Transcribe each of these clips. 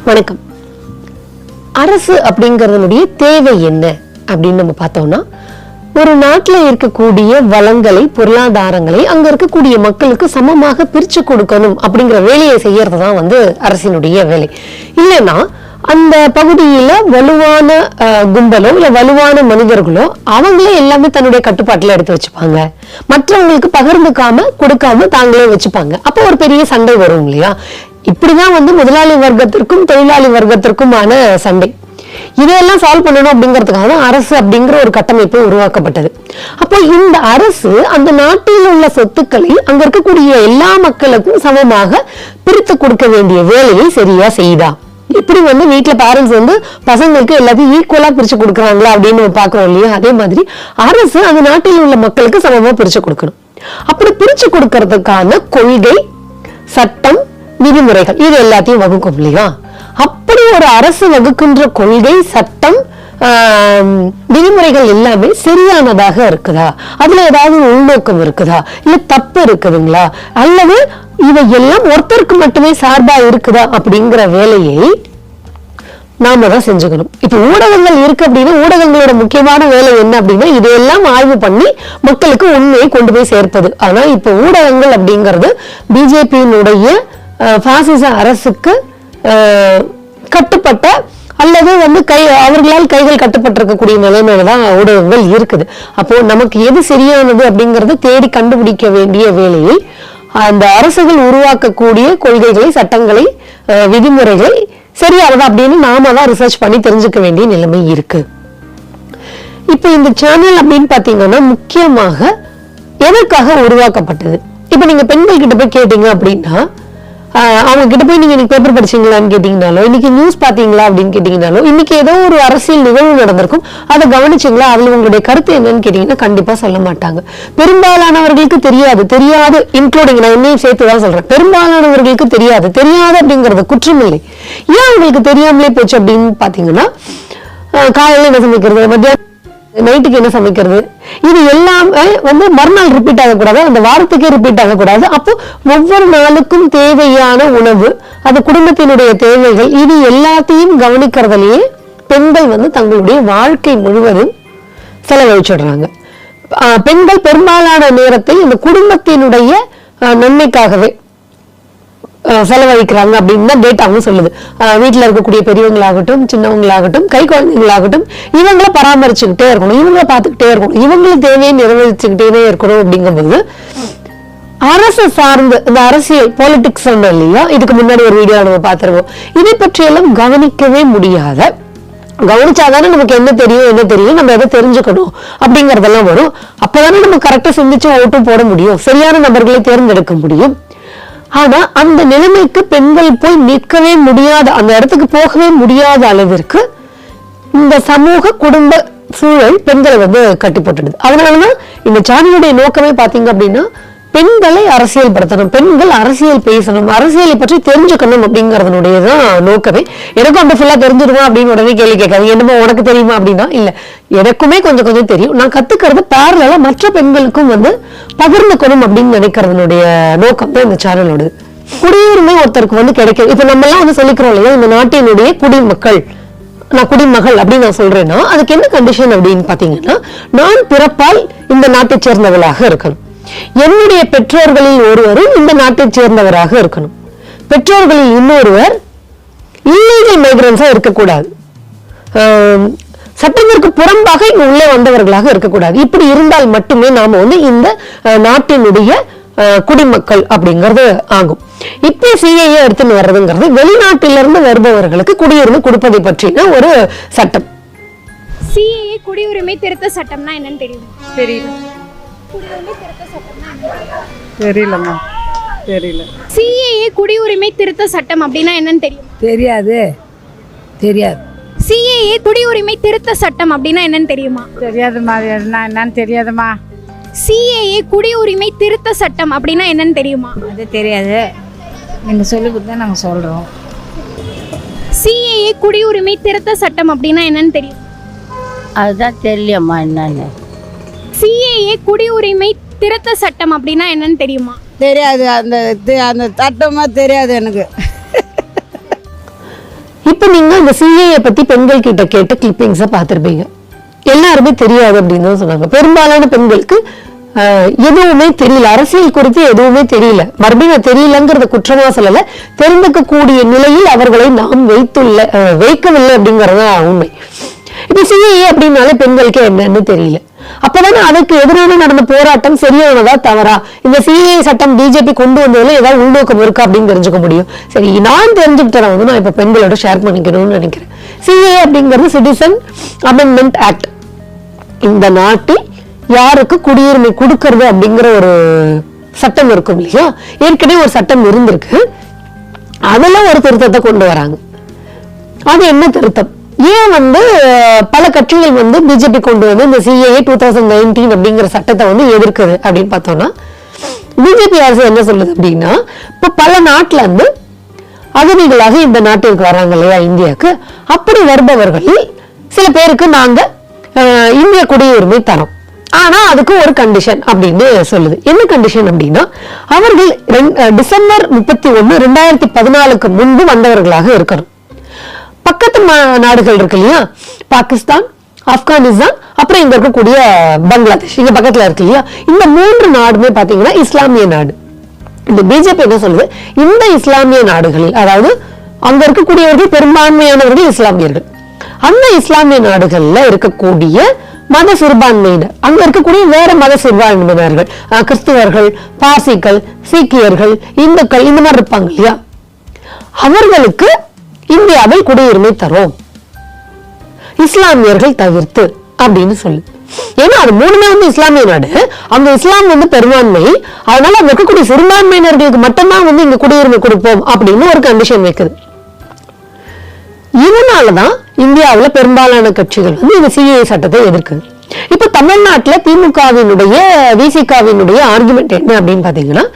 வணக்கம். அரசு அப்படிங்கறதுடைய தேவை என்ன அப்படின்னு நம்ம பார்த்தோம்னா, ஒரு நாட்டில் இருக்கக்கூடிய வளங்களை, பொருளாதாரங்களை அங்க இருக்கக்கூடிய மக்களுக்கு சமமாக பிரிச்சு கொடுக்கணும் அப்படிங்கிற வேலையை செய்யறதுதான் அரசினுடைய வேலை. இல்லைன்னா அந்த பகுதியில வலுவான கும்பலோ இல்ல வலுவான மனிதர்களோ அவங்களே எல்லாமே தன்னுடைய கட்டுப்பாட்டுல எடுத்து வச்சுப்பாங்க. மற்றவங்களுக்கு பகிர்ந்துக்காம கொடுக்காம தாங்களே வச்சுப்பாங்க. அப்போ ஒரு பெரிய சண்டை வரும் இல்லையா? இப்படிதான் முதலாளி வர்க்கத்திற்கும் தொழிலாளி வர்க்கத்திற்குமான சண்டை. இதையெல்லாம் சால்வ் பண்ணணும் அப்படிங்கிறதுக்காக தான் அரசு அப்படிங்கிற ஒரு கட்டமைப்பு உருவாக்கப்பட்டது. அப்போ இந்த அரசு அந்த நாட்டில் உள்ள சொத்துக்களை அங்க இருக்கக்கூடிய எல்லா மக்களுக்கும் சமமாக பிரித்து கொடுக்க வேண்டிய வேலையை சரியா செய்தா? இப்படி வீட்டுல பேரண்ட்ஸ் பசங்களுக்கு எல்லாத்தையும் ஈக்குவலா பிரிச்சு கொடுக்குறாங்களா அப்படின்னு பாக்குறோம் இல்லையா? அதே மாதிரி அரசு அந்த நாட்டில் உள்ள மக்களுக்கு சமமா பிரிச்சு கொடுக்கணும். அப்படி பிரிச்சு கொடுக்கறதுக்கான கொள்கை, சட்டம், விதிமுறைகள் இது எல்லாத்தையும் வகுக்கும் இல்லையா? அப்படி ஒரு அரசு வகுக்கின்ற கொள்கை, சட்டம், விதிமுறைகள் எல்லாமே சரியானதாக இருக்குதா? அதுல ஏதாவது உள்நோக்கம் இருக்குதா? இல்ல தப்பு இருக்குதுங்களா? அல்லது இவை எல்லாம் ஒருத்தருக்கு மட்டுமே சார்பா இருக்குதா அப்படிங்கிற வேலையை நாம தான் செஞ்சுக்கணும். இப்ப ஊடகங்கள் இருக்கு அப்படின்னா ஊடகங்களோட முக்கியமான வேலை என்ன அப்படின்னா இதையெல்லாம் ஆய்வு பண்ணி மக்களுக்கு உண்மையை கொண்டு போய் சேர்ப்பது. ஆனா இப்ப ஊடகங்கள் அப்படிங்கிறது பிஜேபியினுடைய பாசிச அரசுக்கு கட்டுப்பட்ட அல்லது அவர்களால் கைகள் கட்டுப்பட்டிருக்கக்கூடிய நிலைமையிலதான் ஊடகங்கள் இருக்குது. அப்போ நமக்கு எது சரியானது அப்படிங்கறத தேடி கண்டுபிடிக்க வேண்டிய வேலையை அந்த அரசுகள் உருவாக்கக்கூடிய கொள்கைகளை, சட்டங்களை, விதிமுறைகளை சரியானதா அப்படின்னு நாம தான் ரிசர்ச் பண்ணி தெரிஞ்சுக்க வேண்டிய நிலைமை இருக்கு. இப்ப இந்த சேனல் அப்படின்னு பாத்தீங்கன்னா முக்கியமாக எதற்காக உருவாக்கப்பட்டது? இப்ப நீங்க பெண்கள் கிட்ட போய் கேட்டீங்க அப்படின்னா அவங்க கிட்ட போய் நீங்க இன்னைக்கு பேப்பர் படிச்சீங்களான்னு கேட்டீங்கனாலோ, இன்னைக்கு நியூஸ் பாத்தீங்களா அப்படின்னு கேட்டீங்கனாலோ, இன்னைக்கு ஏதோ ஒரு அரசியல் நிகழ்வு நடந்திருக்கும், அதை கவனிச்சீங்களா, அதுல உங்களுடைய கருத்து என்னன்னு கேட்டீங்கன்னா கண்டிப்பா சொல்ல மாட்டாங்க. பெரும்பாலானவர்களுக்கு தெரியாது இன்க்ளூடிங் நான் என்னையும் சேர்த்துதான் சொல்றேன். பெரும்பாலானவர்களுக்கு தெரியாது அப்படிங்கறது குற்றம் இல்லை. ஏன் அவங்களுக்கு தெரியாமலே போச்சு அப்படின்னு பாத்தீங்கன்னா, காலையில என்ன சமைக்கிறது, மத்தியானம் நைட்டுக்கு என்ன சமைக்கிறது, இது எல்லாமே மறுநாள் ரிப்பீட் ஆகக்கூடாது, அந்த வாரத்துக்கே ரிப்பீட் ஆகக்கூடாது. அப்போ ஒவ்வொரு நாளுக்கும் தேவையான உணவு, அது குடும்பத்தினுடைய தேவைகள், இது எல்லாத்தையும் கவனிக்கிறதுலயே பெண்கள் தங்களுடைய வாழ்க்கை முழுவதும் செலவழிச்சிடுறாங்க. பெண்கள் பெரும்பாலான நேரத்தை இந்த குடும்பத்தினுடைய நன்மைக்காகவே செலவழிக்கிறாங்க அப்படின்னு தான் டேட்டாவும் சொல்லுது. வீட்டுல இருக்கக்கூடிய பெரியவங்களாகட்டும், சின்னவங்களாகட்டும், கை குழந்தைங்களாகட்டும், இவங்களை பராமரிச்சுக்கிட்டே இருக்கணும், இவங்களை பார்த்துக்கிட்டே இருக்கணும், இவங்களுக்கு தேவையை நிறைவேற்றிக்கிட்டே இருக்கணும். அப்படிங்கும்போது அரசு சார்ந்து இந்த அரசியல் பாலிடிக்ஸ் சொன்னோம் இல்லையா, இதுக்கு முன்னாடி ஒரு வீடியோ நம்ம பார்த்திருக்கோம். இதை பற்றியெல்லாம் கவனிக்கவே முடியாத, கவனிச்சாதானே நமக்கு என்ன தெரியும், நம்ம எதை தெரிஞ்சுக்கணும் அப்படிங்கறதெல்லாம் வரும். அப்பதானே நம்ம கரெக்டா சிந்திச்சு ஓட்டும் போட முடியும், சரியான நபர்களை தேர்ந்தெடுக்க முடியும். ஆனா அந்த நிலைமைக்கு பெண்கள் போய் நிற்கவே முடியாத, அந்த இடத்துக்கு போகவே முடியாத அளவிற்கு இந்த சமூக குடும்ப சூழல் பெண்களை கட்டி போட்டுடுது. அதனாலதான் இந்த சேனலுடைய நோக்கமே பாத்தீங்க அப்படின்னா பெண்களை அரசியல் படுத்தணும், பெண்கள் அரசியல் பேசணும், அரசியலை பற்றி தெரிஞ்சுக்கணும் அப்படிங்கறதுடையதான் நோக்கமே. எனக்கும் அந்த ஃபுல்லா தெரிஞ்சிருமா அப்படின்னு உடனே கேள்வி கேட்காது. என்னமோ உனக்கு தெரியுமா அப்படின்னா இல்ல, எனக்குமே கொஞ்சம் தெரியும். நான் கத்துக்கிறது பேரலா மற்ற பெண்களுக்கும் பகிர்ந்துக்கணும் அப்படின்னு நினைக்கிறதுனுடைய நோக்கம் தான் இந்த சேனலோட. குடியுரிமை ஒருத்தருக்கு கிடைக்கும். இப்ப நம்ம எல்லாம் சொல்லிக்கிறோம் இல்லையா, இந்த நாட்டினுடைய குடிமக்கள், நான் குடிமகள் அப்படின்னு நான் சொல்றேன்னா அதுக்கு என்ன கண்டிஷன் அப்படின்னு பாத்தீங்கன்னா, நான் பிறப்பால் இந்த நாட்டை சேர்ந்தவளாக இருக்கணும், என்னுடைய பெற்றோர்களில் ஒருவரும் இந்த நாட்டை சேர்ந்தவராக இருக்கணும், பெற்றோர்களில் இன்னொருவர் இல்லீகல் மைக்ரன்ஸா இருக்கக்கூடாது, சட்டத்திற்கு புறம்பாக இங்க உள்ளே வந்தவர்களாக இருக்கக்கூடாது. இப்படி இருந்தால் மட்டுமே நாம இந்த நாட்டினுடைய குடிமக்கள் அப்படிங்கிறது ஆகும். இப்ப சிஏஏ எடுத்துன்னு வர்றதுங்கிறது வெளிநாட்டிலிருந்து வருபவர்களுக்கு குடியுரிமை கொடுப்பதை பற்றின ஒரு சட்டம். சிஏஏ குடியுரிமை திருத்த சட்டம்னா என்னன்னு தெரியும்? தெரியல. சிஏஏ குடியுரிமை திருத்த சட்டம் அப்படின்னா என்னன்னு தெரியும்? தெரியாது. சிஏஏ குடியுரிமை திருத்த சட்டம் அப்படின்னா என்னன்னு தெரியுமா? தெரியாதுமா. என்னன்னு தெரியாதுமா. சிஏஏ குடியுரிமை திருத்த சட்டம் அப்படின்னா என்னன்னு தெரியுமா? அது தெரியாது, நீங்க சொல்லி கொடுத்தா நாங்க சொல்றோம். சிஏஏ குடியுரிமை திருத்த சட்டம் அப்படின்னா என்னன்னு தெரியும்? அதுதான் தெரியலம்மா என்னன்னு. சிஏஏ குடியுரிமை திருத்த சட்டம் அப்படின்னா என்னன்னு தெரியுமா? தெரியாது. அந்த சட்டமா தெரியாது எனக்கு. இப்ப நீங்க இந்த சிஏஏ பத்தி பெண்கள் கிட்ட கேட்ட கிளிப்பிங்ஸ பார்த்திருப்பீங்க. எல்லாருமே தெரியாது அப்படின்னு தான் சொன்னாங்க. பெரும்பாலான பெண்களுக்கு எதுவுமே தெரியல, அரசியல் குறித்து எதுவுமே தெரியல. மறுபடியும் தெரியலங்கிறத குற்றமா சொல்லல, தெரிந்துக்க கூடிய நிலையில் அவர்களை நாம் வைக்கவில்லை அப்படிங்கறது உண்மை. இப்ப சிஏஏ அப்படின்னாலே பெண்களுக்கு என்னன்னு தெரியல. அப்பதானே அதுக்கு எதிரான நடந்த போராட்டம் சரியானதா தவறா, இந்த சிஏஏ சட்டம் பிஜேபி கொண்டு வந்ததுல ஏதாவது உள்நோக்கம் இருக்கா அப்படின்னு தெரிஞ்சுக்க முடியும். சரி, நான் தெரிஞ்சுக்கிட்டேன் வந்து நான் இப்ப பெண்களோட ஷேர் பண்ணிக்கணும்னு நினைக்கிறேன். சிஏஏ அப்படிங்கிறது சிட்டிசன் அமெண்ட்மெண்ட் ஆக்ட். இந்த நாட்டில் யாருக்கு குடியுரிமை கொடுக்கறது அப்படிங்கிற ஒரு சட்டம் இருக்கும் இல்லையா? ஏற்கனவே ஒரு சட்டம் இருந்திருக்கு, அதுல ஒரு திருத்தத்தை கொண்டு வராங்க. அது என்ன திருத்தம்? ஏன் வந்து பல கட்சிகள் வந்து பிஜேபி கொண்டு வந்து இந்த சிஏஏ 2019 அப்படிங்கிற சட்டத்தை வந்து எதிர்க்குது அப்படின்னு பார்த்தோம்னா, பிஜேபி அரசு என்ன சொல்லுது அப்படின்னா, இப்ப பல நாட்டுல இருந்து அகதிகளாக இந்த நாட்டிற்கு வராங்க இல்லையா இந்தியாவுக்கு, அப்படி வருபவர்கள் சில பேருக்கு நாங்க இந்திய குடியுரிமை தரோம், ஆனா அதுக்கு ஒரு கண்டிஷன் அப்படின்னு சொல்லுது. என்ன கண்டிஷன் அப்படின்னா, அவர்கள் டிசம்பர் 31, 2014 முன்பு வந்தவர்களாக இருக்கணும். பக்கத்து நாடுகள் இருக்கு இல்லையா, பாகிஸ்தான், ஆப்கானிஸ்தான், அப்புறம் இங்க இருக்கக்கூடிய பங்களாதேஷ், இங்க பக்கத்துல இருக்கு இல்லையா, இந்த 3 நாடுமே பாத்தீங்கன்னா இஸ்லாமிய நாடு. இந்த பிஜேபி என்ன சொல்லுது, இந்த இஸ்லாமிய நாடுகளில், அதாவது அங்க இருக்கக்கூடியவர்கள் பெரும்பான்மையானவர்கள் இஸ்லாமியர்கள், அந்த இஸ்லாமிய நாடுகள்ல இருக்கக்கூடிய மத சிறுபான்மையினர், அங்க இருக்கக்கூடிய வேற மத சிறுபான்மையினர்கள், கிறிஸ்துவர்கள், பார்சிகள், சீக்கியர்கள், இந்துக்கள், இந்த மாதிரி இருப்பாங்க இல்லையா, அவர்களுக்கு இந்தியாவில் குடியுரிமை தரோம், இஸ்லாமியர்கள் தவிர்த்து அப்படின்னு சொல்லு. ஏன்னா அது 3மே வந்து இஸ்லாமிய நாடு, அங்க இஸ்லாம் வந்து பெரும்பான்மை, அதனால அங்க இருக்கக்கூடிய சிறுபான்மையினர்களுக்கு மட்டும்தான் வந்து இங்க குடியுரிமை கொடுப்போம் அப்படின்னு ஒரு கண்டிஷன் வைக்குது. இதனாலதான் இந்தியாவுல பெரும்பாலான கட்சிகள் வந்து இந்த சிஏஏ சட்டத்தை எதிர்க்குது. இப்ப தமிழ்நாட்டுல திமுகவினுடைய விசிகாவினுடைய ஆர்குமெண்ட் என்ன அப்படின்னு பாத்தீங்கன்னா,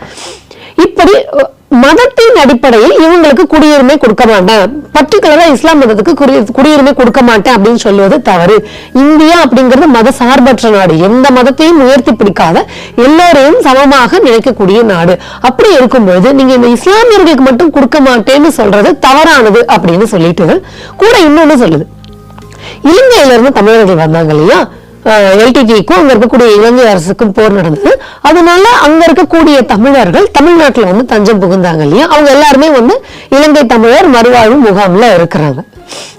இப்படி மதத்தின் அடிப்படையில் இவங்களுக்கு குடியுரிமை கொடுக்க மாட்டேன், பர்டிகுலரா இஸ்லாம் மதத்துக்கு குடியுரிமை கொடுக்க மாட்டேன் அப்படின்னு சொல்லுவது தவறு. இந்தியா அப்படிங்கிறது மத சார்பற்ற நாடு, எந்த மதத்தையும் உயர்த்தி பிடிக்காத, எல்லோரையும் சமமாக நினைக்கக்கூடிய நாடு. அப்படி இருக்கும்போது நீங்க இந்த இஸ்லாமியர்களுக்கு மட்டும் கொடுக்க மாட்டேன்னு சொல்றது தவறானது அப்படின்னு சொல்லிட்டு கூட இன்னொன்னு சொல்லுது. இலங்கையில இருந்து தமிழர்கள் வந்தாங்க இல்லையா, எல்டிடிக்கும் அங்க இருக்கக்கூடிய இலங்கை அரசுக்கும் போர் நடந்தது. அதனால அங்க இருக்கக்கூடிய தமிழர்கள் தமிழ்நாட்டுல வந்து தஞ்சம் புகுந்தாங்க இல்லையா, அவங்க எல்லாருமே வந்து இலங்கை தமிழர் மறுவாழ்வு முகாம்ல இருக்கிறாங்க.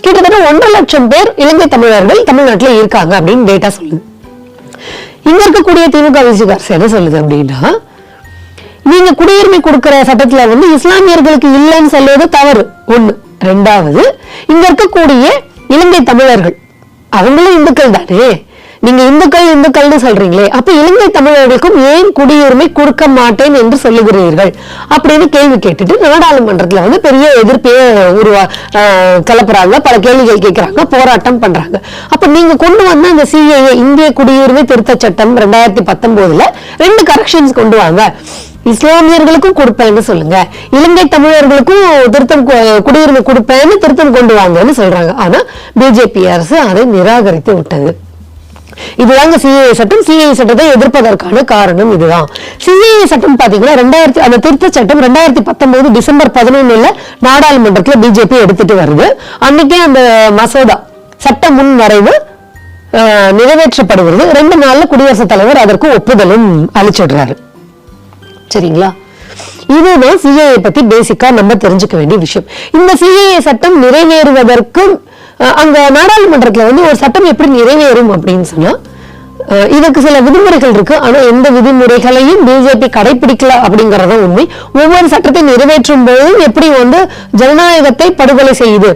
கிட்டத்தட்ட 1.5 லட்சம் பேர் இலங்கை தமிழர்கள் தமிழ்நாட்டுல இருக்காங்க அப்படின்னு டேட்டா சொல்லுது. இங்க இருக்கக்கூடிய திமுக விசிக அரசு என்ன சொல்லுது அப்படின்னா, நீங்க குடியுரிமை கொடுக்கிற சட்டத்துல வந்து இஸ்லாமியர்களுக்கு இல்லைன்னு சொல்லுவது தவறு ஒண்ணு. 2வது, இங்க இருக்கக்கூடிய இலங்கை தமிழர்கள் அவங்களும் இந்துக்கள் தானே, நீங்க இந்துக்கள்னு சொல்றீங்களே, அப்ப இலங்கை தமிழர்களுக்கும் ஏன் குடியுரிமை கொடுக்க மாட்டேன் என்று சொல்லுகிறீர்கள் அப்படின்னு கேள்வி கேட்டுட்டு நாடாளுமன்றத்துல வந்து பெரிய எதிர்ப்பையே கிளப்புறாங்க, பல கேள்விகள் கேட்கிறாங்க, போராட்டம் பண்றாங்க. அப்ப நீங்க கொண்டு வந்த அந்த சிஏஏ இந்திய குடியுரிமை திருத்த சட்டம் 2019ல 2 கரெக்ஷன்ஸ் கொண்டு வாங்க, இஸ்லாமியர்களுக்கும் கொடுப்பேன்னு சொல்லுங்க, இலங்கை தமிழர்களுக்கும் குடியுரிமை கொடுப்பேன்னு திருத்தம் கொண்டு வாங்கன்னு சொல்றாங்க. ஆனா பிஜேபி அரசு அதை நிராகரித்து விட்டது. இதுதாங்க சிஏஏ சட்டம். சிஏஏ சட்டத்தை எதிர்ப்பதற்கான காரணம் இதுதான். சிஏஏ சட்டம் பாத்தீங்கன்னா அந்த திருத்த சட்டம் 2019 டிசம்பர் 11 நாடாளுமன்றத்துல பிஜேபி எடுத்துட்டு வருது. அன்னைக்கே அந்த மசோதா சட்ட முன் வரைவு நிறைவேற்றப்படுகிறது. 2 நாள்ல குடியரசுத் தலைவர் அதற்கு ஒப்புதலும் அளிச்சிடுறாரு. சரிங்களா, இதுதான் சிஏஏ பத்தி பேசிக்கா நம்ம தெரிஞ்சுக்க வேண்டிய விஷயம். இந்த சிஏஏ சட்டம் நிறைவேறுவதற்கு அங்க நாடாளுமன்றத்துல வந்து ஒரு சட்டம் எப்படி நிறைவேறும் அப்படின்னு சொன்னா, இதுக்கு சில விதிமுறைகள் இருக்கு. ஆனா எந்த விதிமுறைகளையும் பிஜேபி கடைபிடிக்கல அப்படிங்கறத உண்மை. ஒவ்வொரு சட்டத்தை நிறைவேற்றும் போதும் எப்படி வந்து ஜனநாயகத்தை படுகொலை செய்யுது,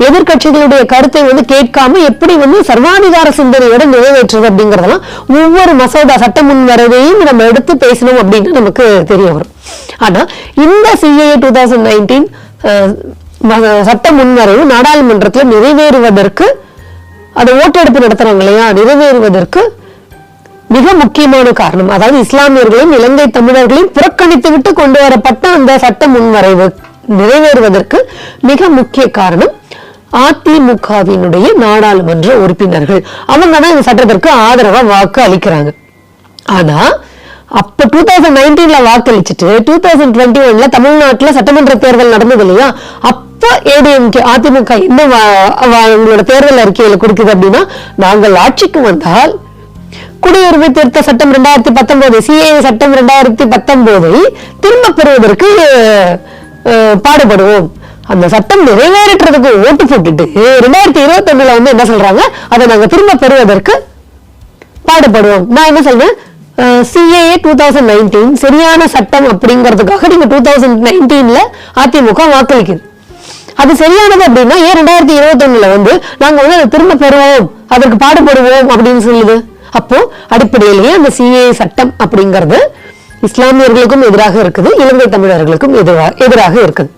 எதிர்கட்சிகளுடைய கருத்தை வந்து கேட்காம எப்படி வந்து சர்வாதிகார சிந்தனையோட நிறைவேற்றுறது அப்படிங்கறதெல்லாம் ஒவ்வொரு மசோதா சட்ட முன்வரவையும் நம்ம எடுத்து பேசணும் அப்படின்னு நமக்கு தெரிய வரும். ஆனா இந்த சிஏஏ 2019 சட்ட முன்வரைவு நாடாளுமன்றத்தில் நிறைவேறுவதற்கு, அது ஓட்டெடுப்பு நடத்துறாங்க இல்லையா, நிறைவேறுவதற்கு மிக முக்கியமான காரணம், அதாவது இஸ்லாமியர்களையும் இலங்கை தமிழர்களையும் புறக்கணித்து விட்டு கொண்டு வரப்பட்ட அந்த சட்ட முன்வரைவு நிறைவேறுவதற்கு மிக முக்கிய காரணம் அதிமுகவினுடைய நாடாளுமன்ற உறுப்பினர்கள். அவங்க தான் இந்த சட்டத்திற்கு ஆதரவா வாக்கு அளிக்கிறாங்க. ஆனா அப்ப 2019 வாக்களிச்சுட்டு 2021 தமிழ்நாட்டுல சட்டமன்ற தேர்தல் நடந்தது இல்லையா, அப்ப ஏடிஎம்கே அதிமுக என்ன உங்களோட தேர்தல் அறிக்கையில கொடுக்குது அப்படின்னா, நாங்கள் ஆட்சிக்கு வந்தால் குடியுரிமை திருத்த சட்டம் 2019 சிஏஏ சட்டம் 2019 திரும்ப பெறுவதற்கு பாடுபடுவோம். அந்த சட்டம் நிறைவேற்றதுக்கு ஓட்டு போட்டுட்டு 2021 என்ன சொல்றாங்க, அதை நாங்க திரும்ப பெறுவதற்கு பாடுபடுவோம். நான் என்ன சொல்றேன், சிஏஏ 2019 சரியான சட்டம் அப்படிங்கிறதுக்காக நீங்க 2019 அதிமுக வாக்களிக்குது. அது சரியானது அப்படின்னா ஏன் 2021 நாங்க அதை திரும்ப பெறுவோம், அதற்கு பாடுபடுவோம் அப்படின்னு சொல்லுது. அப்போ அடிப்படையிலேயே அந்த சிஏஏ சட்டம் அப்படிங்கிறது இஸ்லாமியர்களுக்கும் எதிராக இருக்குது, இலங்கை தமிழர்களுக்கும் எதிராக இருக்குது.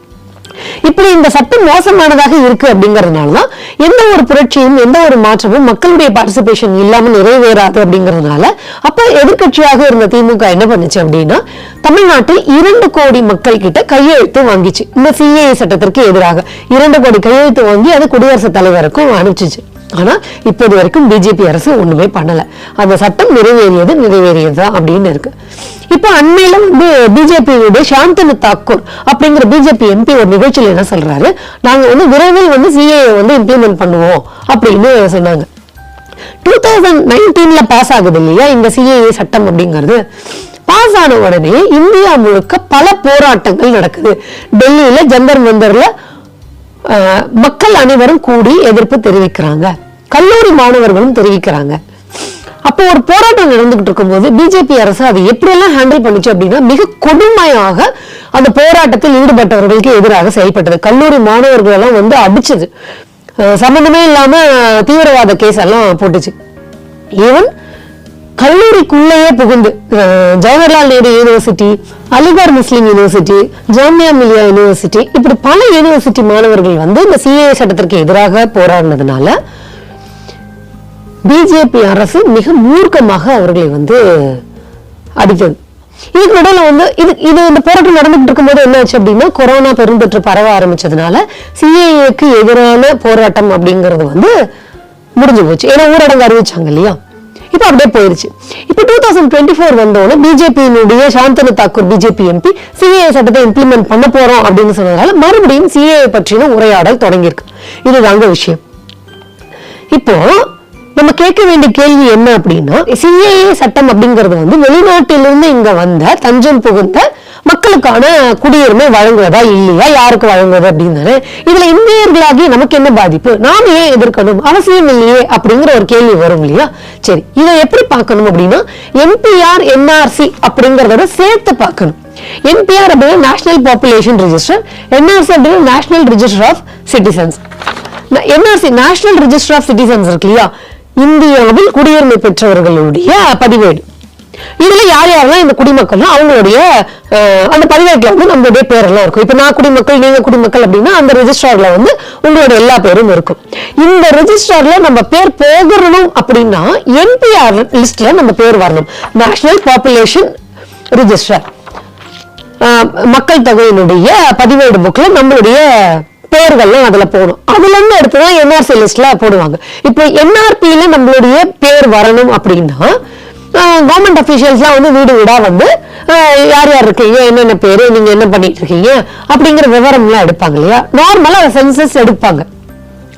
இப்படி இந்த சட்டம் மோசமானதாக இருக்கு அப்படிங்கறதுனாலதான் எந்த ஒரு புரட்சியும் எந்த ஒரு மாற்றமும் மக்களுடைய பார்ட்டிசிபேஷன் இல்லாம நிறைவேறாது அப்படிங்கறதுனால அப்ப எதிர்கட்சியாக இருந்த திமுக என்ன பண்ணுச்சு அப்படின்னா, தமிழ்நாட்டில் 2 கோடி மக்கள் கிட்ட கையெழுத்து வாங்கிச்சு. இந்த சிஏஏ சட்டத்திற்கு எதிராக 2 கோடி கையெழுத்து வாங்கி அது குடியரசுத் தலைவருக்கும் அனுப்பிச்சிச்சு. ஆனா இப்போது வரைக்கும் பிஜேபி அரசு ஒண்ணுமே பண்ணல. அந்த சட்டம் நிறைவேறியதுதான் அப்படின்னு இருக்கு. இப்ப அண்மையில பிஜேபியுடைய சாந்தனு தாக்கூர் அப்படிங்கிற பிஜேபி எம்பி ஒரு நிகழ்ச்சியில என்ன சொல்றாரு, நாங்க விரைவில் சிஏஏ இம்ப்ளிமெண்ட் பண்ணுவோம் அப்படின்னு சொன்னாங்க. 2019 பாஸ் ஆகுது இல்லையா இந்த சிஏஏ சட்டம் அப்படிங்கிறது, பாஸ் ஆன உடனே இந்தியா முழுக்க பல போராட்டங்கள் நடக்குது. டெல்லியில ஜந்தர் மந்தர்ல மக்கள் அனைவரும் கூடி எதிர்ப்பு தெரிவிக்கிறாங்க, கல்லூரி மாணவர்களும் தெரிவிக்கிறாங்க. அப்போ ஒரு போராட்டம் நடந்துகிட்டு இருக்கும்போது பிஜேபி அரசு அதை எப்படியெல்லாம் ஹேண்டில் பண்ணிச்சு அப்படின்னா, மிக கொடுமையாக அந்த போராட்டத்தில் ஈடுபட்டவர்களுக்கு எதிராக செயல்பட்டது. கல்லூரி மாணவர்கள் எல்லாம் அடிச்சது, சம்பந்தமே இல்லாம தீவிரவாத கேஸ் எல்லாம் போட்டுச்சு. ஈவன் கல்லூரிக்குள்ளேயே புகுந்து ஜவஹர்லால் நேரு யூனிவர்சிட்டி, அலிகர் முஸ்லிம் யூனிவர்சிட்டி, ஜாமியா மிலியா யூனிவர்சிட்டி, இப்படி பல யூனிவர்சிட்டி மாணவர்கள் இந்த சிஏஏ சட்டத்திற்கு எதிராக போராடினதுனால பிஜேபி அரசு மிக மூர்க்கமாக அவர்களை அடித்தது. இதுக்கு நடுவில் இது இந்த போராட்டம் நடந்துட்டு இருக்கும்போது என்ன ஆச்சு அப்படின்னா, கொரோனா பெருந்தொற்று பரவ ஆரம்பிச்சதுனால சிஏஏக்கு எதிரான போராட்டம் அப்படிங்கிறது முடிஞ்சு போச்சு. ஏன்னா ஊரடங்கு அறிவிச்சாங்க இல்லையா, இப்ப அப்படியே போயிருச்சு. இப்ப 2024 வந்தோட பிஜேபியினுடைய Shantanu Thakur BJP MP CAA சட்டத்தை இம்ப்ளிமெண்ட் பண்ண போறோம் அப்படின்னு சொன்னதால மறுபடியும் சிஏஏ பற்றின உரையாடல் தொடங்கியிருக்கு. இதுதாங்க விஷயம். இப்போ நம்ம கேட்க வேண்டிய கேள்வி என்ன அப்படின்னா, சிஏஏ சட்டம் அப்படிங்கிறது வெளிநாட்டிலிருந்து இங்க வந்த தஞ்சம் புகுந்த மக்களுக்கான குடியுரிமை வழங்குவதா இல்லையா, யாருக்கு வழங்குவது அப்படின்னு. இதுல இந்தியர்களாகி நமக்கு என்ன பாதிப்பு, நாம ஏன் எதிர்க்கணும், அவசியம் இல்லையே அப்படிங்கிற ஒரு கேள்வி வரும் இல்லையா. சரி, இதை எப்படி பார்க்கணும் அப்படின்னா, என்பிஆர் என்ஆர்சி அப்படிங்கறத சேர்த்து பார்க்கணும். என்பிஆர் அப்படின்னா நேஷனல் பாப்புலேஷன் ரெஜிஸ்டர், என்ஆர்சி அப்படின்னா national register of citizens. NRC national register of citizens இருக்கு இல்லையா, இந்தியாவில் குடியுரிமை பெற்றவர்களுடைய பதிவேடு. இதுல யார் யாரெல்லாம் இந்த குடிமக்கள் அவங்களுடைய அந்த பதிவேட்டுல நம்மளுடைய பேரெல்லாம் இருக்கும். இப்ப நான் குடிமக்கள், நீங்க குடிமக்கள் அப்படின்னா அந்த ரெஜிஸ்டர்ல உங்களோட எல்லா பேரும் இருக்கும். இந்த ரெஜிஸ்டர்ல நம்ம பேர் போகணும் அப்படின்னா என்பிஆர் லிஸ்ட்ல நம்ம பேர் வரணும். நேஷனல் பாப்புலேஷன் ரெஜிஸ்டர், மக்கள் தொகையினுடைய பதிவேடு புக்ல நம்மளுடைய பேர்கள்லாம் அதுல போகணும். அதுல இருந்து எடுத்துதான் என்ஆர்சி லிஸ்ட்ல போடுவாங்க. இப்போ என்ஆர்பியில நம்மளுடைய பேர் வரணும் அப்படின்னா கவர்மெண்ட் அபிஷியல்ஸ்லாம் வீடு வீடா யார் யார் இருக்கீங்க, என்னென்ன பேரு, நீங்க என்ன பண்ணிட்டு இருக்கீங்க அப்படிங்கிற விவரம்லாம் எடுப்பாங்க இல்லையா. நார்மலா சென்சஸ் எடுப்பாங்க.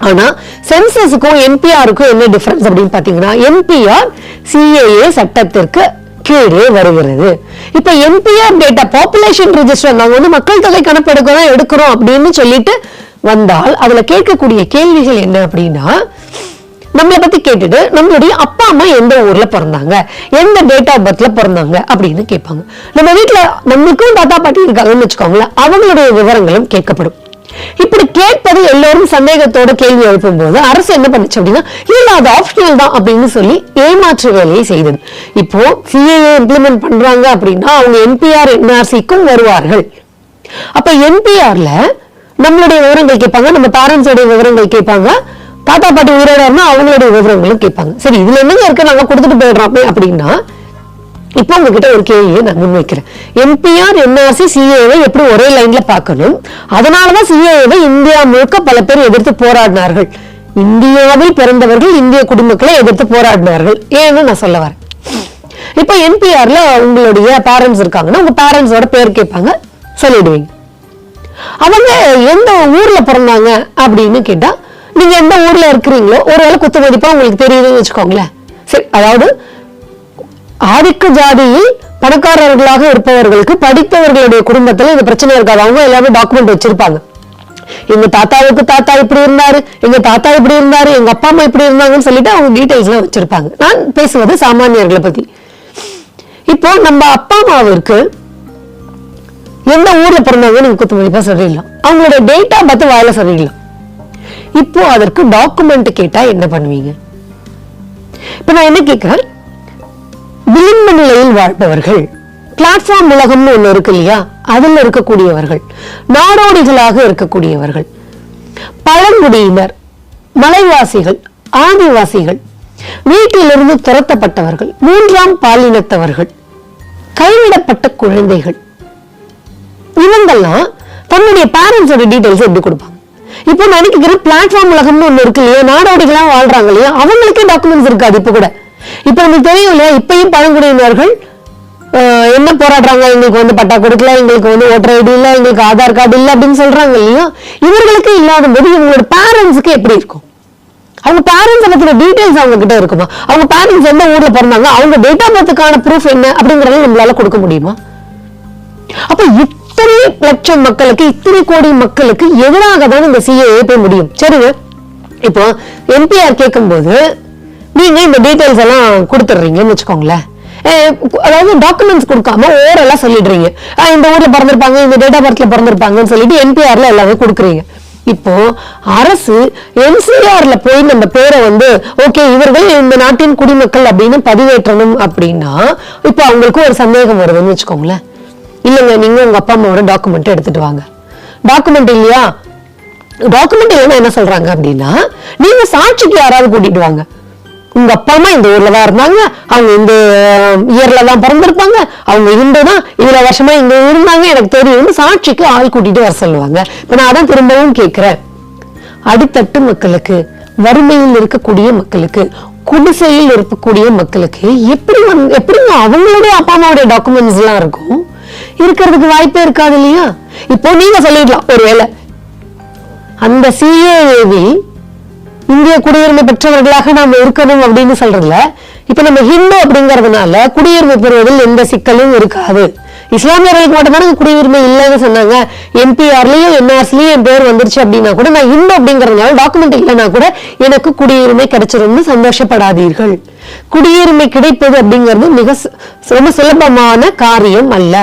ஆனா சென்சஸுக்கும் என்பிஆருக்கும் என்ன டிஃபரன்ஸ் அப்படின்னு பாத்தீங்கன்னா, என்பிஆர் சிஏஏ சட்டத்திற்கு கீழே வருகிறது. இப்ப என்பிஆர் டேட்டா பாப்புலேஷன் ரெஜிஸ்டர் நாங்க மக்கள் தொகை கணக்கெடுக்க தான் எடுக்கிறோம் அப்படின்னு சொல்லிட்டு வந்தால் அதுல கேட்கக்கூடிய கேள்விகள் என்ன அப்படின்னா, நம்மளை பத்தி கேட்டுட்டு நம்மளுடைய அப்பா அம்மா எந்த ஊர்ல பிறந்தாங்க, எந்த டேட் ஆஃப் பர்த்ல பிறந்தாங்க அப்படின்னு கேட்பாங்க. நம்ம வீட்டுல நம்மளுக்கும் தாத்தா பாட்டி இருக்காங்கன்னு வச்சுக்கோங்களேன், அவங்களுடைய விவரங்களும் கேட்கப்படும். இப்படி கேட்பது எல்லோரும் சந்தேகத்தோட கேள்வி எழுப்பும் போது அரசு என்ன பண்ணுச்சு அப்படின்னா, இல்ல அது ஆப்ஷனல் தான் அப்படின்னு சொல்லி ஏமாற்று வேலையை செய்தது. இப்போ சிஏஏ இம்ப்ளிமெண்ட் பண்றாங்க அப்படின்னா அவங்க என்பிஆர் என்ஆர்சிக்கும் வருவார்கள். அப்ப என்பிஆர்ல நம்மளுடைய விவரங்கள் கேட்பாங்க, நம்ம பேரண்ட்ஸோட விவரங்கள் கேட்பாங்க, தாத்தா பாட்டி உயிரோட அவங்களுடைய விவரங்களும் கேட்பாங்க. சரி, இதுல என்னங்க இருக்கு, நாங்க கொடுத்துட்டு போயிடுறோம் அப்படின்னா, இப்ப உங்ககிட்ட ஒரு கேள்வியை நான் முன்வைக்கிறேன். என்பிஆர் என்ஆர்சி சிஏவை எப்படி ஒரே லைன்ல பார்க்கணும்? அதனாலதான் சிஏவை இந்தியா முழுக்க பல பேர் எதிர்த்து போராடினார்கள். இந்தியாவில் பிறந்தவர்கள் இந்திய குடிமக்களை எதிர்த்து போராடினார்கள். ஏன்னு நான் சொல்ல வரேன். இப்போ என்பிஆர்ல உங்களுடைய பேரண்ட்ஸ் இருக்காங்கன்னா உங்க பேரண்ட்ஸோட பேர் கேட்பாங்க, சொல்லிடுவீங்க. அவங்க எந்த ஊர்ல பிறந்தாங்க அப்படின்னு கேட்டா நீங்க எந்த ஊர்ல இருக்கிறீங்களோ ஒருவேளை குத்து மதிப்பா உங்களுக்கு தெரியுதுன்னு வச்சுக்கோங்களேன். சரி, அதாவது ஆதிக்க ஜாதியில் பணக்காரர்களாக இருப்பவர்களுக்கு படித்தவர்களுடைய குடும்பத்துல இந்த பிரச்சனை இருக்காது. அவங்க எல்லாமே டாக்குமெண்ட் வச்சிருப்பாங்க. எங்க தாத்தாவுக்கு தாத்தா இப்படி இருந்தாரு, எங்க தாத்தா இப்படி இருந்தாரு, எங்க அப்பா அம்மா இப்படி இருந்தாங்கன்னு சொல்லிட்டு அவங்க டீடைல்ஸ் எல்லாம் வச்சிருப்பாங்க. நான் பேசுவது சாமானியர்களை பத்தி. இப்போ நம்ம அப்பா அம்மாவிற்கு எந்த ஊர்ல பிறந்தாங்க நீங்க குத்து மதிப்பா சொல்லிடலாம், அவங்களோட டேட்டா பார்த்து வாயில சொல்லிடலாம். இப்போ அதற்கு டாக்குமெண்ட் கேட்டா என்ன பண்ணுவீங்க? இப்ப நான் என்ன கேட்கிறேன், விளிம்பு நிலையில் வாழ்பவர்கள், பிளாட்ஃபார்ம் உலகம்னு ஒண்ணு இருக்கு இல்லையா, அதுல இருக்கக்கூடியவர்கள், நாடோடிகளாக இருக்கக்கூடியவர்கள், பழங்குடியினர், மலைவாசிகள், ஆதிவாசிகள், வீட்டிலிருந்து துரத்தப்பட்டவர்கள், மூன்றாம் பாலினத்தவர்கள், கைவிடப்பட்ட குழந்தைகள், இவங்கெல்லாம் தன்னுடைய பேரண்ட்ஸோட டீடைல்ஸ் எப்படி கொடுப்பாங்க? இப்போ நினைக்கிற பிளாட்ஃபார்ம் உலகம்னு ஒண்ணு இருக்கு இல்லையா, நாடோடிகளா வாழ்றாங்க இல்லையா, அவங்களுக்கே டாக்குமெண்ட்ஸ் இருக்காது. இப்ப கூட இப்ப நமக்கு தெரியும் இல்லையா, இப்பயும் பழங்குடியினர்கள் என்ன போராடுறாங்க, எங்களுக்கு வந்து பட்டா கொடுக்கல, எங்களுக்கு வந்து ஓட்டர் ஐடி இல்ல, எங்களுக்கு ஆதார் கார்டு இல்ல அப்படின்னு சொல்றாங்க இல்லையா. இவர்களுக்கு இல்லாத போது இவங்களோட பேரண்ட்ஸுக்கு எப்படி இருக்கும்? அவங்க பேரண்ட்ஸ் பத்தின டீடைல்ஸ் அவங்க கிட்ட இருக்குமா? அவங்க பேரண்ட்ஸ் எந்த ஊர்ல பிறந்தாங்க, அவங்க டேட் ஆஃப் பர்த்துக்கான ப்ரூஃப் என்ன அப்படிங்கறத நம்மளால கொடுக்க முடியுமா? அப்ப இத்தனை லட்சம் மக்களுக்கு, இத்தனை கோடி மக்களுக்கு எதிராக தான் இந்த சிஏஏ போய் முடியும். சரிங்க, இப்போ என்பிஆர் கேட்கும் போது நீங்க இந்த டீடைல்ஸ் எல்லாம் கொடுத்துடுறீங்கன்னு வச்சுக்கோங்களேன். அதாவது டாக்குமெண்ட்ஸ் கொடுக்காம ஓரலா சொல்லிடுறீங்க, இந்த ஊர்ல பிறந்திருப்பாங்க, இந்த டேட் ஆஃப் பர்த்ல பிறந்திருப்பாங்கன்னு சொல்லிட்டு என்பிஆர்ல எல்லாமே கொடுக்குறீங்க. இப்போ அரசு என்சிஆர்ல போய் நம்ம பேரை வந்து ஓகே இவர்கள் இந்த நாட்டின் குடிமக்கள் அப்படின்னு பதிவேற்றணும் அப்படின்னா இப்போ அவங்களுக்கு ஒரு சந்தேகம் வருதுன்னு வச்சுக்கோங்களேன். இல்லைங்க, நீங்க உங்க அப்பா அம்மாவோட டாக்குமெண்ட் எடுத்துட்டு வாங்க. டாக்குமெண்ட் இல்லையா, டாக்குமெண்ட் இல்லைன்னா என்ன சொல்றாங்க அப்படின்னா நீங்க சாட்சிக்கு யாராவது கூட்டிட்டு வாங்க. உங்க அப்பா அம்மா இந்த ஊர்ல தான் இருந்தாங்க, அவங்க இந்த இயர்ல தான் பிறந்திருப்பாங்க, அவங்க இந்துதான், இவ்வளவு வருஷமா இங்க இருந்தாங்க, எனக்கு தெரியும், சாட்சிக்கு ஆள் கூட்டிட்டு வர சொல்லுவாங்க. இப்ப நான் அதான் திரும்பவும் கேட்கிறேன், அடித்தட்டு மக்களுக்கு, வறுமையில் இருக்கக்கூடிய மக்களுக்கு, குடிசையில் இருக்கக்கூடிய மக்களுக்கு எப்படிங்க அவங்களுடைய அப்பா அம்மாவுடைய டாக்குமெண்ட்ஸ் எல்லாம் இருக்கும்? இருக்கிறதுக்கு வாய்ப்பே இருக்காது இல்லையா. இப்போ நீங்க சொல்லிடலாம், ஒருவேளை அந்த சிஏஏவில் இந்திய குடியுரிமை பெற்றவர்களாக நாம இருக்கணும் அப்படின்னு சொல்றதுல இப்ப நம்ம ஹிந்து அப்படிங்கறதுனால குடியுரிமை பெறுவதில் எந்த சிக்கலும் இருக்காது. இஸ்லாமியர்களுக்கு மட்டும்தானே குடியுரிமை இல்லைன்னு சொன்னாங்க. என்பிஆர்லயும் என்ஆர்சிலயும் என் பேர் வந்துருச்சு அப்படின்னா கூட நான் ஹிந்து அப்படிங்கறதுனால டாக்குமெண்ட் இல்லைன்னா கூட எனக்கு குடியுரிமை கிடைச்சிரும்னு சந்தோஷப்படாதீர்கள். குடியுரிமை கிடைப்பது அப்படிங்கிறது ரொம்ப சுலபமான காரியம் அல்ல.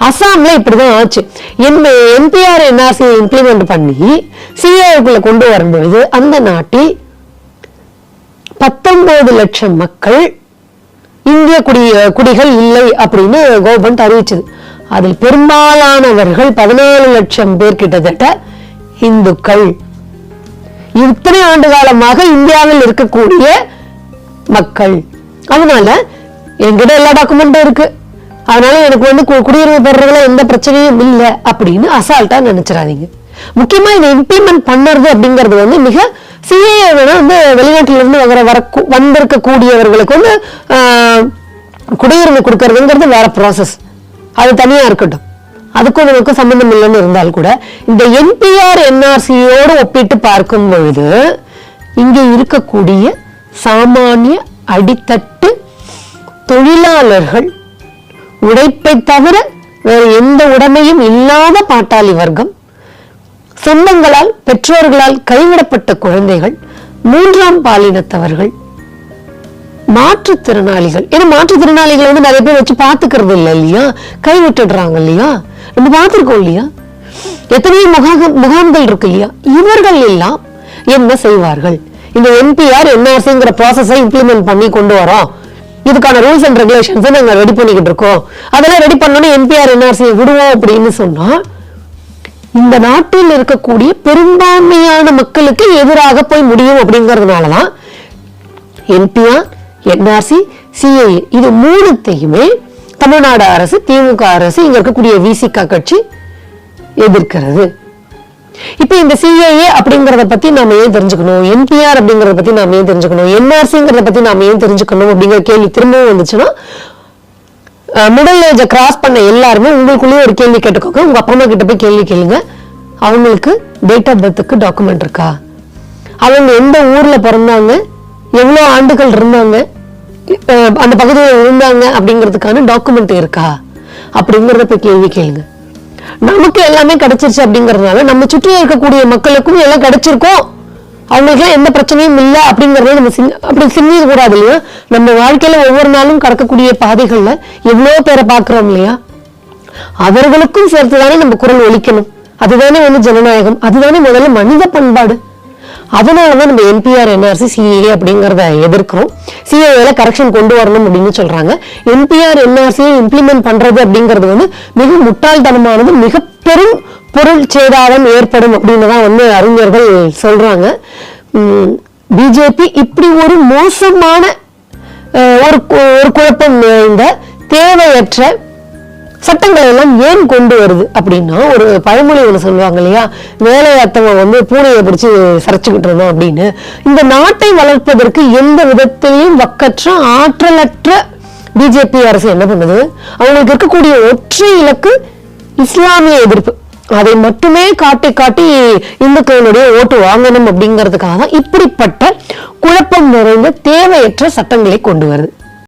அசாம்ல இப்படிதான் ஆச்சு. என்பிஆர் என்ஆர்சி இம்ப்ளிமெண்ட் பண்ணி சிஏக்குள்ள கொண்டு வரும்பொழுது அந்த நாட்டில் 19 லட்சம் மக்கள் இந்திய குடிகள் இல்லை அப்படின்னு கவர்மெண்ட் அறிவிச்சது. அதில் பெரும்பாலானவர்கள் 14 லட்சம் பேர் கிட்டத்தட்ட இந்துக்கள். இத்தனை ஆண்டு காலமாக இந்தியாவில் இருக்கக்கூடிய மக்கள். அதனால என்கிட்ட எல்லா டாக்குமெண்ட்டும் இருக்கு, அதனால எனக்கு வந்து குடியுரிமை பெறறதுல எந்த பிரச்சனையும் இல்லை அப்படின்னு அசால்ட்டா நினைச்சிடாதீங்க. முக்கியமா இதை இம்ப்ளிமெண்ட் பண்ணுறது அப்படிங்கிறது வந்து மிக சிஏஏ வந்து வெளிநாட்டில இருந்து வந்திருக்கக்கூடியவர்களுக்கு வந்து குடியுரிமை கொடுக்கறதுங்கிறது வேற ப்ராசஸ், அது தனியா இருக்கட்டும், அதுக்கும் நமக்கு சம்பந்தம் இல்லைன்னு இருந்தால் கூட இந்த என்பிஆர் என்ஆர்சியோடு ஒப்பிட்டு பார்க்கும் பொழுது இங்கே இருக்கக்கூடிய சாமானிய அடித்தட்டு தொழிலாளர்கள், உழைப்பை தவிர வேறு எந்த உடைமையும் இல்லாத பாட்டாளி வர்க்கம், சொந்தங்களால் பெற்றோர்களால் கைவிடப்பட்ட குழந்தைகள், மூன்றாம் பாலினத்தவர்கள், மாற்றுத்திறனாளிகள். ஏன்னா மாற்றுத்திறனாளிகளை வந்து நிறைய பேர் வச்சு பாத்துக்கிறது இல்லை இல்லையா, கைவிட்டுடுறாங்க இல்லையா, நம்ம பார்த்திருக்கோம் இல்லையா, எத்தனையோ முகாம்கள் இருக்கு இல்லையா. இவர்கள் எல்லாம் என்ன செய்வார்கள்? இந்த என்பிஆர் என்ஆர்சிங்கிற ப்ராசஸை இம்ப்ளிமெண்ட் பண்ணி கொண்டு வரோம், இதுக்கான ரூல்ஸ் அண்ட் ரெகுலேஷன்ஸ் நாங்க ரெடி பண்ணிக்கிட்டு இருக்கோம், அதெல்லாம் ரெடி பண்ணோன்னு என்பிஆர் என்ஆர்சியை விடுவோம் அப்படின்னு சொன்னா இந்த நாட்டில் இருக்கக்கூடிய பெரும்பான்மையான மக்களுக்கு எதிராக போய் முடியும். அப்படிங்கறதுனாலதான் என்பிஆர் என்ஆர்சி சிஏஏ இது மூணுத்தையுமே தமிழ்நாடு அரசு, திமுக அரசு, இங்க இருக்கக்கூடிய விசிக கட்சி எதிர்க்கிறது. இப்ப இந்த சிஏஏ அப்படிங்கறத பத்தி நாம ஏன் தெரிஞ்சுக்கணும், என்பிஆர் அப்படிங்கறத பத்தி நாம ஏன் தெரிஞ்சுக்கணும், என்ஆர்சிங்கிறத பத்தி நாம ஏன் தெரிஞ்சுக்கணும் அப்படிங்கிற கேள்வி திரும்பவும் வந்துச்சுன்னா மிடில் ஏஜை கிராஸ் பண்ண எல்லாருமே உங்களுக்குள்ளேயே ஒரு கேள்வி கேட்டுக்கோங்க. உங்க அப்பா அம்மா கிட்ட போய் கேள்வி கேளுங்க. அவங்களுக்கு டேட் ஆஃப் பர்த்துக்கு டாக்குமெண்ட் இருக்கா? அவங்க எந்த ஊர்ல பிறந்தாங்க, எவ்வளவு ஆண்டுகள் இருந்தாங்க, அந்த பகுதியில் இருந்தாங்க அப்படிங்கிறதுக்கான டாக்குமெண்ட் இருக்கா அப்படிங்கறத போய் கேள்வி கேளுங்க. நமக்கு எல்லாமே கிடைச்சிருச்சு அப்படிங்கறதுனால நம்ம சுற்றி இருக்கக்கூடிய மக்களுக்கும் எல்லாம் கிடைச்சிருக்கோம், அவங்களுக்கு எல்லாம் எந்த பிரச்சனையும் இல்லை அப்படிங்கறத நம்ம அப்படி சிந்திக்க கூடாது இல்லையா? நம்ம வாழ்க்கையில ஒவ்வொரு நாளும் கடக்கக்கூடிய பாதைகள்ல எவ்வளவு பேரை பாக்குறோம் இல்லையா? அவர்களுக்கும் சேர்த்துதானே நம்ம குரல் ஒலிக்கணும். அதுதானே ஜனநாயகம், அதுதானே முதல்ல மனித பண்பாடு. அதனாலதான் நம்ம என்பிஆர் என்ஆர்சி சிஏஏ அப்படிங்கறத எதிர்க்கிறோம். சிஏஏல கரெக்ஷன் கொண்டு வரணும் அப்படின்னு சொல்றாங்க. என்பிஆர் என்ஆர்சியை இம்ப்ளிமெண்ட் பண்றது அப்படிங்கிறது மிக முட்டாள்தனமானது, மிக பெரும் பொருள் சேதாரம் ஏற்படும் அப்படின்னு தான் அறிஞர்கள் சொல்றாங்க. பிஜேபி இப்படி ஒரு மோசமான ஒரு குழப்பம் நிறைந்த தேவையற்ற சட்டங்களை எல்லாம் ஏன் கொண்டு வருது அப்படின்னா, ஒரு பழமொழி ஒண்ணு சொல்லுவாங்க இல்லையா, வேலையாத்தவங்க பூனையை பிடிச்சு சரைச்சுக்கிட்டு இருந்தோம் அப்படின்னு. இந்த நாட்டை வளர்ப்பதற்கு எந்த விதத்திலையும் வக்கற்ற ஆற்றலற்ற பிஜேபி அரசு என்ன பண்ணுது, அவங்களுக்கு இருக்கக்கூடிய ஒற்றை இலக்கு இஸ்லாமிய எதிர்ப்பு. அதை மட்டுமே காட்டி காட்டி இந்துக்களுடைய ஓட்டு வாங்கணும் அப்படிங்கிறதுக்காக தான் இப்படிப்பட்ட குழப்பம் நிறைந்த தேவையற்ற சட்டங்களை கொண்டு வருது.